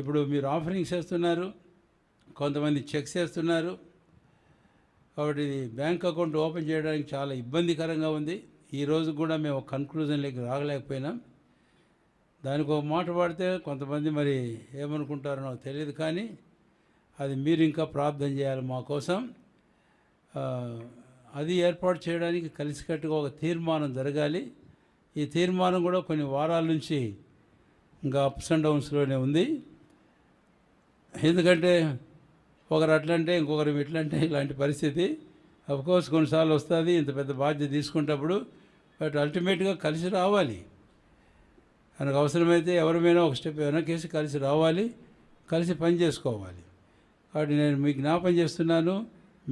ఇప్పుడు మీరు ఆఫరింగ్స్ చేస్తున్నారు, కొంతమంది చెక్స్ చేస్తున్నారు. కాబట్టి బ్యాంక్ అకౌంట్ ఓపెన్ చేయడానికి చాలా ఇబ్బందికరంగా ఉంది. ఈరోజు కూడా మేము కన్క్లూజన్లోకి రాగలేకపోయినాం. దానికి ఒక మాట పడితే కొంతమంది మరి ఏమనుకుంటారో నాకు తెలియదు, కానీ అది మీరు ఇంకా ప్రార్థన చేయాలి మా కోసం. అది ఏర్పాటు చేయడానికి కలిసికట్టుగా ఒక తీర్మానం జరగాలి. ఈ తీర్మానం కూడా కొన్ని వారాల నుంచి ఇంకా అప్స్ అండ్ డౌన్స్లోనే ఉంది. ఎందుకంటే ఒకరు అట్లంటే ఇంకొకరు ఇట్లంటే ఇలాంటి పరిస్థితి అఫ్కోర్స్ కొన్నిసార్లు వస్తుంది ఇంత పెద్ద బాధ్యత తీసుకునేటప్పుడు. బట్ అల్టిమేట్గా కలిసి రావాలి. మనకు అవసరమైతే ఎవరిమైనా ఒక స్టెప్ వెనకేసి కలిసి రావాలి, కలిసి పని చేసుకోవాలి. కాబట్టి నేను మీకు జ్ఞాపం చేస్తున్నాను,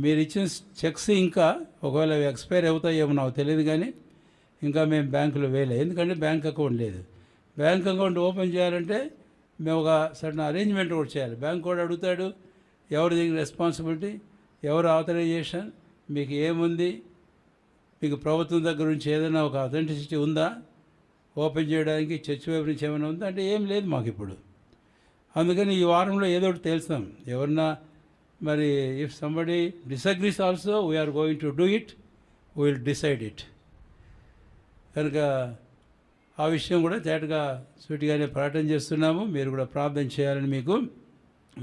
మీరు ఇచ్చిన చెక్స్ ఇంకా ఒకవేళ ఎక్స్పైర్ అవుతాయేమో నాకు తెలియదు, కానీ ఇంకా మేము బ్యాంకులో వేయలే. ఎందుకంటే బ్యాంక్ అకౌంట్ లేదు. బ్యాంక్ అకౌంట్ ఓపెన్ చేయాలంటే మేము ఒక సడన్ అరేంజ్మెంట్ కూడా చేయాలి. బ్యాంక్ కూడా అడుగుతాడు, ఎవరి దగ్గర రెస్పాన్సిబిలిటీ, ఎవరు ఆథరైజేషన్, మీకు ఏముంది, మీకు ప్రభుత్వం దగ్గర నుంచి ఏదైనా ఒక అథెంటిసిటీ ఉందా, ఓపెన్ చేయడానికి చర్చ్ వైపు నుంచి ఏమైనా ఉందా అంటే ఏం లేదు మాకు ఇప్పుడు. అందుకని ఈ వారంలో ఏదో ఒకటి తెలుస్తాం. ఎవరన్నా మరి if somebody disagrees also we are going to do it, we will decide it. కనుక ఆ విషయం కూడా తేటగా సూటిగానే ప్రకటన చేస్తున్నాము. మీరు కూడా ప్రార్థన చేయాలని మీకు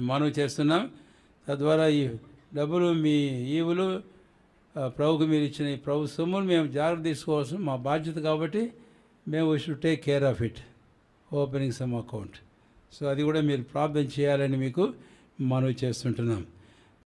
మనవి చేస్తున్నాం. తద్వారా ఈ డబ్బులు మీ ఈవులు ప్రభుకు మీరు ఇచ్చిన ఈ ప్రభు సొమ్ములు మేము జాగ్రత్త తీసుకోవాల్సిన మా బాధ్యత. కాబట్టి మేము we should take care of it, opening some account. So అది కూడా మీరు ప్రార్థన చేయాలని మీకు మనవి చేస్తుంటున్నాం.